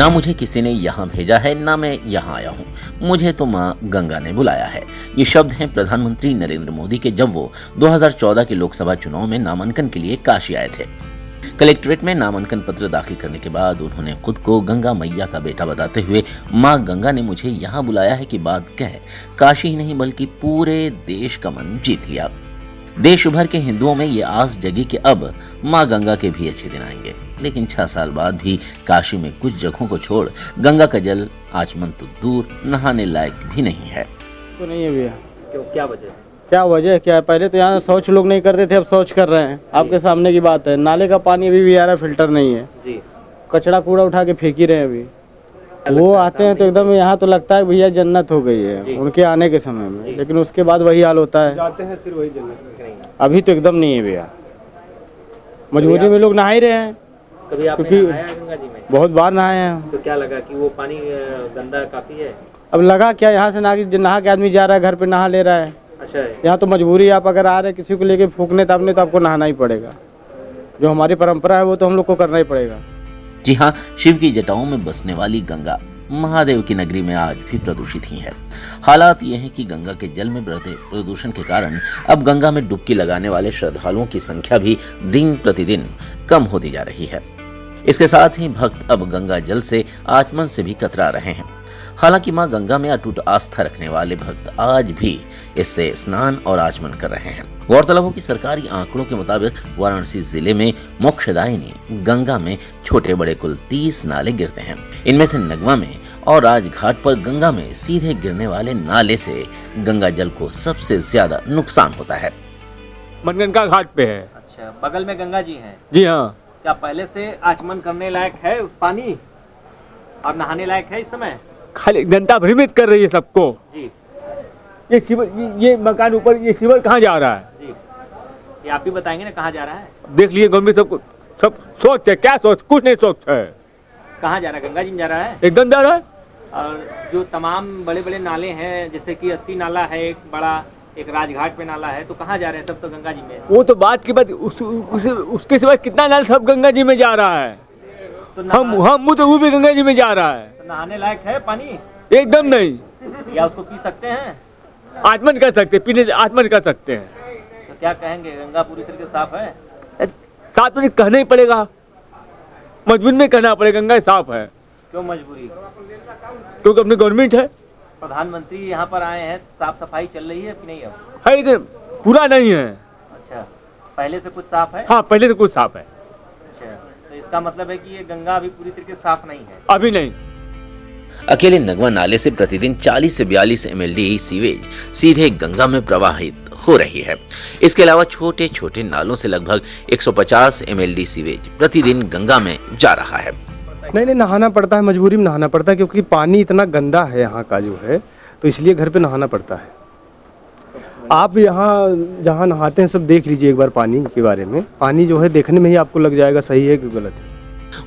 ना मुझे किसी ने यहाँ भेजा है, ना मैं यहाँ आया हूँ, मुझे तो माँ गंगा ने बुलाया है। ये शब्द हैं प्रधानमंत्री नरेंद्र मोदी के जब वो 2014 के लोकसभा चुनाव में नामांकन के लिए काशी आए थे। कलेक्ट्रेट में नामांकन पत्र दाखिल करने के बाद उन्होंने खुद को गंगा मैया का बेटा बताते हुए माँ गंगा ने मुझे यहाँ बुलाया है की बात कह काशी ही नहीं बल्कि पूरे देश का मन जीत लिया। देश भर के हिंदुओं में ये आस जगी कि अब माँ गंगा के भी अच्छे दिन आएंगे। लेकिन 6 साल बाद भी काशी में कुछ जगहों को छोड़ गंगा का जल आचमन तो दूर नहाने लायक भी नहीं है। तो नहीं है भैया। क्यों, क्या वजह? क्या है? पहले तो यहाँ शौच लोग नहीं करते थे, अब शौच कर रहे हैं। आपके सामने की बात है, नाले का पानी अभी भी आ रहा है, फिल्टर नहीं है जी। कचरा कूड़ा उठा के फेंक ही रहे हैं अभी। वो आते हैं तो एकदम यहाँ तो लगता है भैया जन्नत हो गई है उनके आने के समय में, लेकिन उसके बाद वही हाल होता है, जाते हैं फिर वही जन्नत। अभी तो एकदम नहीं है भैया, मजबूरी में लोग नहा ही रहे हैं। कभी आपने क्योंकि नहाया गंगा जी में? बहुत बार नहाए हैं। तो क्या लगा कि वो पानी गंदा काफी है? अब लगा क्या, यहाँ से नहा के आदमी जा रहा है, घर पे नहा ले रहा है। अच्छा है। यहाँ तो मजबूरी, आप अगर आ रहे किसी को लेके फूकने तबने तो आपको नहाना ही पड़ेगा। जो हमारी परंपरा है वो तो हम लोग को करना ही पड़ेगा। जी हाँ, शिव की जटाओं में बसने वाली गंगा महादेव की नगरी में आज भी प्रदूषित ही है। हालात ये हैं कि गंगा के जल में बढ़ते प्रदूषण के कारण अब गंगा में डुबकी लगाने वाले श्रद्धालुओं की संख्या भी दिन प्रतिदिन कम होती जा रही है। इसके साथ ही भक्त अब गंगा जल से आचमन से भी कतरा रहे हैं। हालांकि मां गंगा में अटूट आस्था रखने वाले भक्त आज भी इससे स्नान और आचमन कर रहे हैं। गौरतलब हो कि सरकारी आंकड़ों के मुताबिक वाराणसी जिले में मोक्षदायिनी गंगा में छोटे बड़े कुल 30 नाले गिरते हैं। इनमें से नगवा में और राजघाट पर गंगा में सीधे गिरने वाले नाले से गंगा जल को सबसे ज्यादा नुकसान होता है। मनगंगा घाट पे है। अच्छा, बगल में गंगा जी हैं? जी हाँ। क्या पहले से आचमन करने लायक है पानी और नहाने लायक है इस समय? खाली जनता भ्रमित कर रही है सबको। जी। ये मकान ऊपर, ये शिवर कहाँ जा रहा है? जी, ये आप ही बताएंगे ना कहाँ जा रहा है? देख लिए गंभीर सब सोच है, क्या सोच, कुछ नहीं सोच है। कहाँ जा रहा है? गंगा जी में जा रहा है? एकदम जा रहा है। और जो तमाम बड़े बड़े नाले हैं, जैसे कि 80 नाला है एक बड़ा, एक राजघाट पे नाला है, तो कहाँ जा रहे हैं? सब तो गंगा जी में। वो तो बात की बात, उसके सिवा कितना नाला सब गंगा जी में जा रहा है। तो हम तो वो भी गंगा जी में जा रहा है। तो नहाने लायक है पानी? एकदम नहीं। या उसको पी सकते हैं? आचमन कर सकते, पीने से आचमन कर सकते हैं। तो क्या कहेंगे, गंगा पूरी तरीके से साफ है? साफ तो कहना ही पड़ेगा, मजबूरी में कहना पड़ेगा गंगा साफ है। क्यों मजबूरी? क्योंकि अपनी गवर्नमेंट है। प्रधानमंत्री यहाँ पर आए हैं, साफ सफाई चल रही है कि नहीं? अब है लेकिन पूरा नहीं है। अच्छा, पहले से कुछ साफ है? हाँ, पहले से कुछ साफ है। अच्छा, तो इसका मतलब है कि ये गंगा अभी पूरी तरीके से साफ नहीं है? अभी नहीं। अकेले नगवा नाले से प्रतिदिन 40 से 42 MLD सीवेज सीधे गंगा में प्रवाहित हो रही है। इसके अलावा छोटे छोटे नालों से लगभग 150 MLD सीवेज प्रतिदिन गंगा में जा रहा है। नहीं, नहाना पड़ता है, मजबूरी में नहाना पड़ता है, क्योंकि पानी इतना गंदा है यहाँ का जो है, तो इसलिए घर पे नहाना पड़ता है। आप यहाँ जहाँ नहाते हैं सब देख लीजिए एक बार पानी के बारे में। पानी जो है देखने में ही आपको लग जाएगा सही है कि गलत है।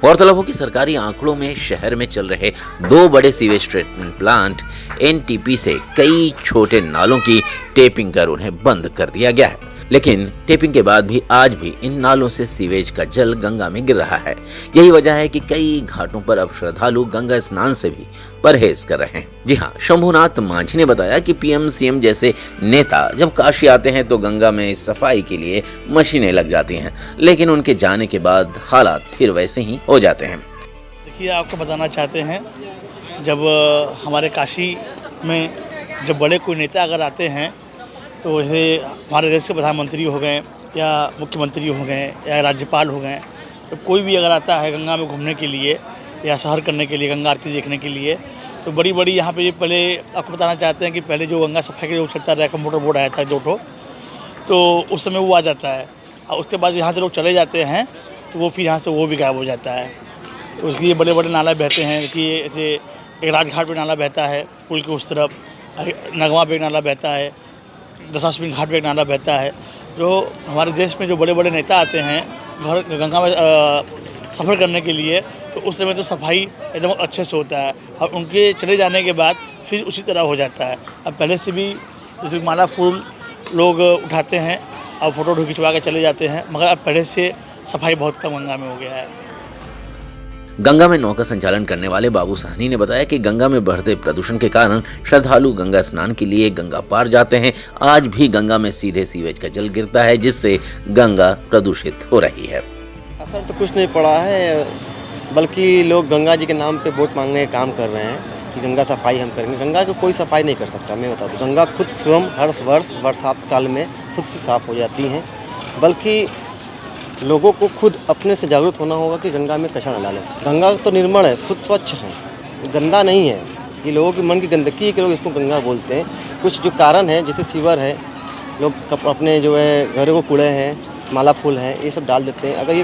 गौरतलब हो कि सरकारी आंकड़ों में शहर में चल रहे 2 बड़े सीवेज ट्रीटमेंट प्लांट NTP से कई छोटे नालों की टेपिंग कर उन्हें बंद कर दिया गया है। लेकिन टेपिंग के बाद भी आज भी इन नालों से सीवेज का जल गंगा में गिर रहा है। यही वजह है कि कई घाटों पर अब श्रद्धालु गंगा स्नान से भी परहेज कर रहे हैं। जी हाँ, शंभुनाथ मांझी ने बताया कि PM CM जैसे नेता जब काशी आते हैं तो गंगा में सफाई के लिए मशीनें लग जाती हैं, लेकिन उनके जाने के बाद हालात फिर वैसे ही हो जाते हैं। देखिए, आपको बताना चाहते हैं, जब हमारे काशी में जब बड़े कोई नेता अगर आते हैं तो ये हमारे देश के प्रधानमंत्री हो गए या मुख्यमंत्री हो गए या राज्यपाल हो गए, तो कोई भी अगर आता है गंगा में घूमने के लिए या सहर करने के लिए, गंगा आरती देखने के लिए, तो बड़ी बड़ी यहाँ पे पहले आपको बताना चाहते हैं कि पहले जो गंगा सफाई के लिए चलता रहा, मोटर बोट आया था 2 ठो, तो उस समय वो आ जाता है और उसके बाद यहाँ से लोग चले जाते हैं तो वो फिर यहाँ से वो भी गायब हो जाता है। तो उसके लिए बड़े बड़े नाला बहते हैं कि ऐसे एक राजघाट पर नाला बहता है पुल के उस तरफ, नगवा पे एक नाला बहता है, दशाश्वमेध घाट पे एक नाला बहता है। जो हमारे देश में जो बड़े बड़े नेता आते हैं घर गंगा में सफ़र करने के लिए, तो उस समय तो सफाई एकदम अच्छे से होता है और उनके चले जाने के बाद फिर उसी तरह हो जाता है। अब पहले से भी जैसे माला फूल लोग उठाते हैं और फ़ोटो खिंचवा के चले जाते हैं, मगर अब पहले से सफाई बहुत कम गंगा में हो गया है। गंगा में नौका संचालन करने वाले बाबू साहनी ने बताया कि गंगा में बढ़ते प्रदूषण के कारण श्रद्धालु गंगा स्नान के लिए गंगा पार जाते हैं। आज भी गंगा में सीधे सीवेज का जल गिरता है, जिससे गंगा प्रदूषित हो रही है। असर तो कुछ नहीं पड़ा है, बल्कि लोग गंगा जी के नाम पे वोट मांगने का काम कर रहे हैं कि गंगा सफाई हम करेंगे। गंगा की कोई सफाई नहीं कर सकता, मैं बता दूँ। गंगा खुद स्वयं हर वर्ष बरसात काल में खुद से साफ़ हो जाती हैं, बल्कि लोगों को खुद अपने से जागरूक होना होगा कि गंगा में कचरा न डालें। गंगा तो निर्मल है, खुद स्वच्छ है, गंदा नहीं है। ये लोगों के मन की गंदगी है कि लोग इसको गंगा बोलते हैं। कुछ जो कारण है, जैसे सीवर है, लोग अपने जो है घरों को कूड़े हैं, माला फूल हैं, ये सब डाल देते हैं। अगर ये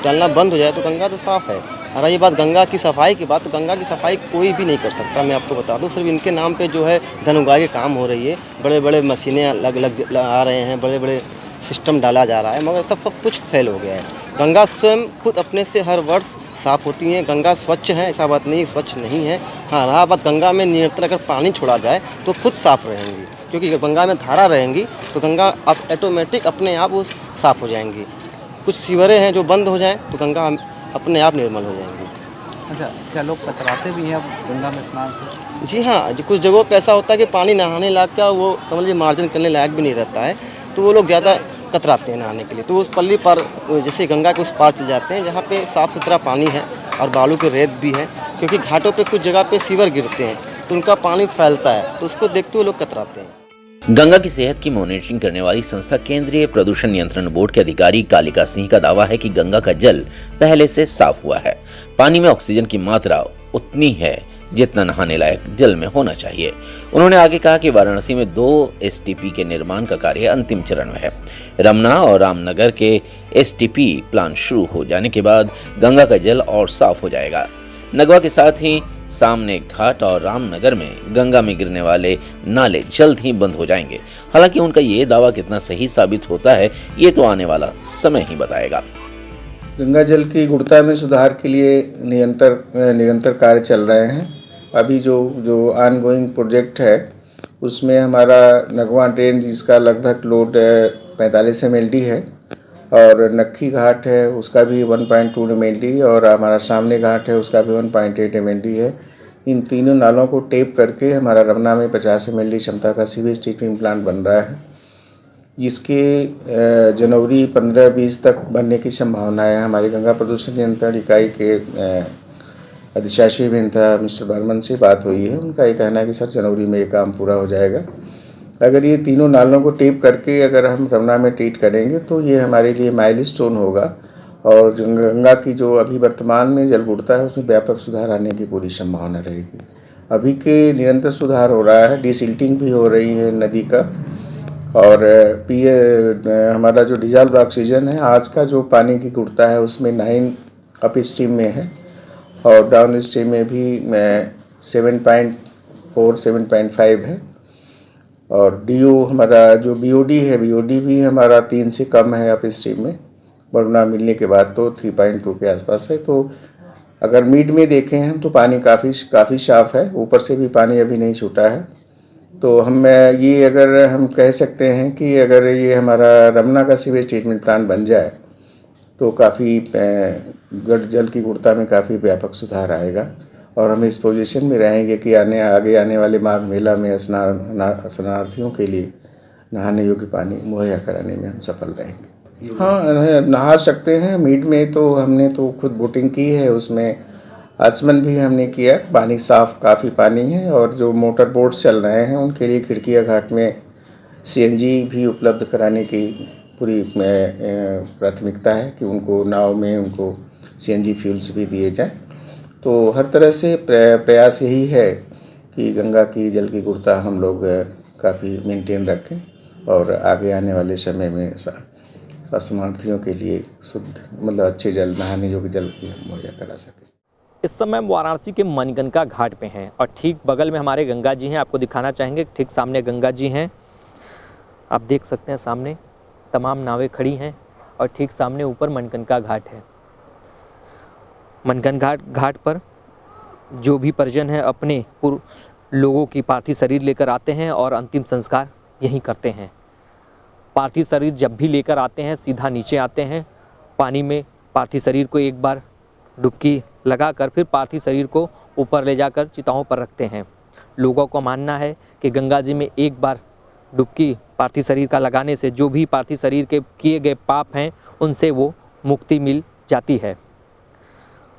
डालना बंद हो जाए तो गंगा तो साफ़ है। और ये बात गंगा की सफाई की बात, तो गंगा की सफाई कोई भी नहीं कर सकता। मैं आपको बता दूं, सिर्फ इनके नाम पे जो है धन उगाही के काम हो रही है। बड़े बड़े मशीनें अलग आ रहे हैं, बड़े बड़े सिस्टम डाला जा रहा है, मगर सब कुछ फेल हो गया है। गंगा स्वयं खुद अपने से हर वर्ष साफ़ होती हैं। गंगा स्वच्छ है, ऐसा बात नहीं स्वच्छ नहीं है। हाँ, रहा बात गंगा में निरंतर अगर पानी छोड़ा जाए तो खुद साफ़ रहेंगी, क्योंकि गंगा में धारा रहेंगी तो गंगा अब ऑटोमेटिक अपने आप वो साफ़ हो जाएंगी। कुछ सीवरें हैं जो बंद हो जाएं तो गंगा अपने आप निर्मल हो जाएंगी। अच्छा, क्या लोग कतराते भी हैं अब गंगा में स्नान से? जी हाँ, जो कुछ जगहों पे ऐसा होता है कि पानी नहाने लायक क्या, वो समझ लीजिए मार्जन करने लायक भी नहीं रहता है, तो वो लोग ज़्यादा कतराते हैं नहाने के लिए। तो उस पल्ली पर जैसे गंगा के उस पार चले जाते हैं जहाँ पे साफ़ सुथरा पानी है और बालू के रेत भी है, क्योंकि घाटों पे कुछ जगह पे सीवर गिरते हैं तो उनका पानी फैलता है, तो उसको देखते हुए लोग कतराते हैं। गंगा की सेहत की मॉनिटरिंग करने वाली संस्था केंद्रीय प्रदूषण नियंत्रण बोर्ड के अधिकारी कालिका सिंह का दावा है कि गंगा का जल पहले से साफ हुआ है। पानी में ऑक्सीजन की मात्रा उतनी है जितना नहाने लायक जल में होना चाहिए। उन्होंने आगे कहा कि वाराणसी में 2 एसटीपी के निर्माण का कार्य अंतिम चरण में है। रमना और रामनगर के एसटीपी प्लांट शुरू हो जाने के बाद गंगा का जल और साफ हो जाएगा। नगवा के साथ ही सामने घाट और रामनगर में गंगा में गिरने वाले नाले जल्द ही बंद हो जाएंगे। हालांकि उनका ये दावा कितना सही साबित होता है, ये तो आने वाला समय ही बताएगा। गंगा जल की गुणवत्ता में सुधार के लिए निरंतर कार्य चल रहे हैं। अभी जो ऑनगोइंग प्रोजेक्ट है उसमें हमारा नगवा ड्रेन, जिसका लगभग लोड 45 MLD है, और नक्खी घाट है उसका भी 1.2 MLD, और हमारा सामने घाट है उसका भी 1.8 MLD है। इन तीनों नालों को टेप करके हमारा रमना में 50 MLD क्षमता का सीवेज ट्रीटमेंट प्लांट बन रहा है, जिसके जनवरी 15-20 तक बनने की संभावना है। हमारी गंगा प्रदूषण नियंत्रण इकाई के अधिशासी अभियंता मिस्टर बर्मन से बात हुई है। उनका ये कहना है कि सर जनवरी में ये काम पूरा हो जाएगा। अगर ये तीनों नालों को टेप करके अगर हम रमना में ट्रीट करेंगे तो ये हमारे लिए माइलस्टोन होगा, और गंगा की जो अभी वर्तमान में जल गुणवत्ता है उसमें व्यापक सुधार आने की पूरी संभावना रहेगी। अभी के निरंतर सुधार हो रहा है, डिसिल्टिंग भी हो रही है नदी का, और हमारा जो डिजॉल्व ऑक्सीजन है, आज का जो पानी की गुणवत्ता है उसमें 9 अप स्ट्रीम में है, और डाउन स्ट्रीम में भी 7.4 7.5 है, और डीओ हमारा जो बीओडी है, बीओडी भी हमारा 3 से कम है अप स्ट्रीम में। वरुणा मिलने के बाद तो 3.2 के आसपास है। तो अगर मिड में देखें हम तो पानी काफ़ी साफ़ है, ऊपर से भी पानी अभी नहीं छूटा है। तो हम कह सकते हैं कि अगर ये हमारा रमना का सीवेज ट्रीटमेंट प्लांट बन जाए तो काफ़ी जल की गुणवत्ता में काफ़ी व्यापक सुधार आएगा, और हम इस पोजीशन में रहेंगे कि आगे आने वाले माघ मेला में स्नानार्थियों के लिए नहाने योग्य पानी मुहैया कराने में हम सफल रहेंगे। हाँ, नहा सकते हैं। मीड में तो हमने तो खुद बोटिंग की है, उसमें आचमन भी हमने किया। पानी साफ़ काफ़ी पानी है, और जो मोटर बोट्स चल रहे हैं उनके लिए खिड़किया घाट में CNG भी उपलब्ध कराने की पूरी प्राथमिकता है कि उनको नाव में उनको CNG फ्यूल्स भी दिए जाएं। तो हर तरह से प्रयास यही है कि गंगा की जल की गुणवत्ता हम लोग काफ़ी मेंटेन रखें, और आगे आने वाले समय में शरणार्थियों के लिए शुद्ध अच्छे जल, नहाने योग्य जल की हम मुहैया करा सकें। इस समय हम वाराणसी के मनगंगा घाट पे हैं, और ठीक बगल में हमारे गंगा जी हैं। आपको दिखाना चाहेंगे, ठीक सामने गंगा जी हैं, आप देख सकते हैं। सामने तमाम नावें खड़ी हैं, और ठीक सामने ऊपर मनगंगा घाट है। मनगंगा घाट पर जो भी परिजन है अपने लोगों की पार्थिव शरीर लेकर आते हैं और अंतिम संस्कार यहीं करते हैं। पार्थिव शरीर जब भी लेकर आते हैं सीधा नीचे आते हैं, पानी में पार्थिव शरीर को एक बार डुबकी लगाकर फिर पार्थिव शरीर को ऊपर ले जाकर चिताओं पर रखते हैं। लोगों का मानना है कि गंगा जी में एक बार डुबकी पार्थिव शरीर का लगाने से जो भी पार्थिव शरीर के किए गए पाप हैं उनसे वो मुक्ति मिल जाती है।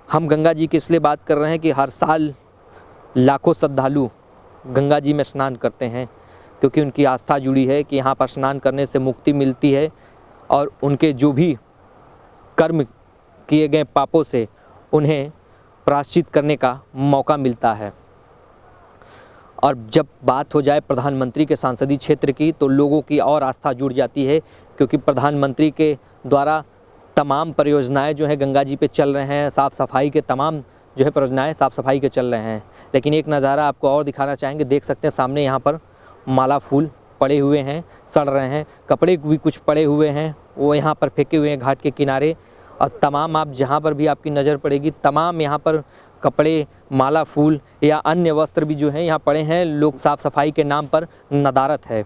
हम गंगा जी की इसलिए बात कर रहे हैं कि हर साल लाखों श्रद्धालु गंगा जी में स्नान करते हैं, क्योंकि उनकी आस्था जुड़ी है कि यहाँ पर स्नान करने से मुक्ति मिलती है और उनके जो भी कर्म किए गए पापों से उन्हें प्रायश्चित करने का मौका मिलता है। और जब बात हो जाए प्रधानमंत्री के संसदीय क्षेत्र की तो लोगों की और आस्था जुड़ जाती है, क्योंकि प्रधानमंत्री के द्वारा तमाम परियोजनाएं जो है गंगा जी पे चल रहे हैं, साफ़ सफाई के तमाम जो है परियोजनाएं साफ़ सफाई के चल रहे हैं। लेकिन एक नज़ारा आपको और दिखाना चाहेंगे, देख सकते हैं सामने यहाँ पर माला फूल पड़े हुए हैं, सड़ रहे हैं, कपड़े भी कुछ पड़े हुए हैं वो यहाँ पर फेंके हुए हैं घाट के किनारे। और तमाम आप जहाँ पर भी आपकी नज़र पड़ेगी तमाम यहाँ पर कपड़े, माला फूल या अन्य वस्त्र भी जो हैं यहाँ पड़े हैं। लोग साफ़ सफाई के नाम पर नदारत है।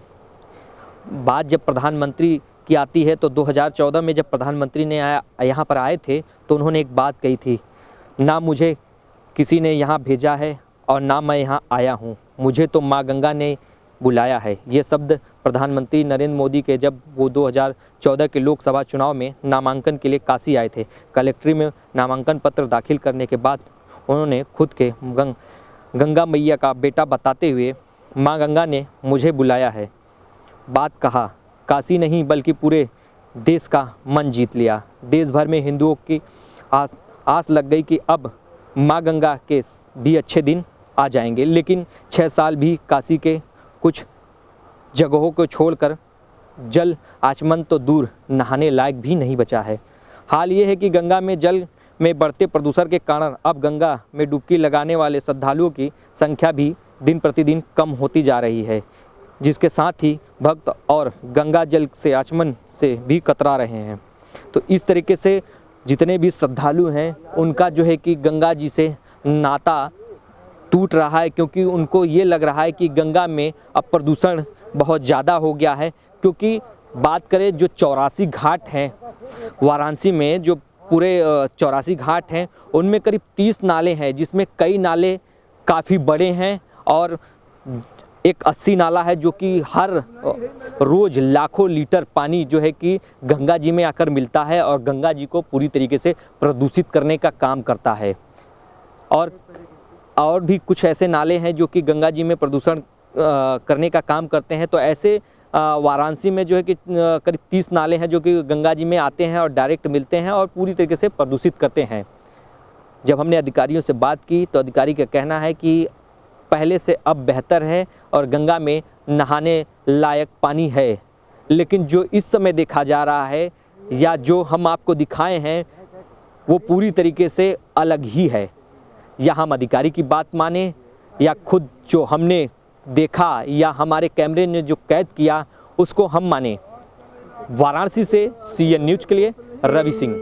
बात जब प्रधानमंत्री की आती है तो 2014 में जब प्रधानमंत्री ने यहाँ पर आए थे तो उन्होंने एक बात कही थी, ना मुझे किसी ने यहाँ भेजा है और ना मैं यहाँ आया हूँ, मुझे तो माँ गंगा ने बुलाया है। ये शब्द प्रधानमंत्री नरेंद्र मोदी के जब वो 2014 के लोकसभा चुनाव में नामांकन के लिए काशी आए थे, कलेक्ट्री में नामांकन पत्र दाखिल करने के बाद उन्होंने खुद के गंगा मैया का बेटा बताते हुए माँ गंगा ने मुझे बुलाया है बात कहा। काशी नहीं बल्कि पूरे देश का मन जीत लिया। देश भर में हिंदुओं की आस लग गई कि अब माँ गंगा के भी अच्छे दिन आ जाएंगे। लेकिन 6 साल भी काशी के कुछ जगहों को छोड़कर जल आचमन तो दूर नहाने लायक भी नहीं बचा है। हाल ये है कि गंगा में जल में बढ़ते प्रदूषण के कारण अब गंगा में डुबकी लगाने वाले श्रद्धालुओं की संख्या भी दिन प्रतिदिन कम होती जा रही है, जिसके साथ ही भक्त और गंगा जल से आचमन से भी कतरा रहे हैं। तो इस तरीके से जितने भी श्रद्धालु हैं उनका जो है कि गंगा जी से नाता टूट रहा है, क्योंकि उनको ये लग रहा है कि गंगा में अब प्रदूषण बहुत ज़्यादा हो गया है। क्योंकि बात करें जो 84 घाट हैं वाराणसी में, जो पूरे 84 घाट हैं उनमें करीब 30 नाले हैं, जिसमें कई नाले काफ़ी बड़े हैं और एक 80 नाला है जो कि हर रोज़ लाखों लीटर पानी जो है कि गंगा जी में आकर मिलता है और गंगा जी को पूरी तरीके से प्रदूषित करने का काम करता है। और भी कुछ ऐसे नाले हैं जो कि गंगा जी में प्रदूषण करने का काम करते हैं। तो ऐसे वाराणसी में जो है कि करीब 30 नाले हैं जो कि गंगा जी में आते हैं और डायरेक्ट मिलते हैं और पूरी तरीके से प्रदूषित करते हैं। जब हमने अधिकारियों से बात की तो अधिकारी का कहना है कि पहले से अब बेहतर है और गंगा में नहाने लायक पानी है, लेकिन जो इस समय देखा जा रहा है या जो हम आपको दिखाए हैं वो पूरी तरीके से अलग ही है। या हम अधिकारी की बात माने या खुद जो हमने देखा या हमारे कैमरे ने जो कैद किया उसको हम माने। वाराणसी से CN न्यूज़ के लिए रवि सिंह।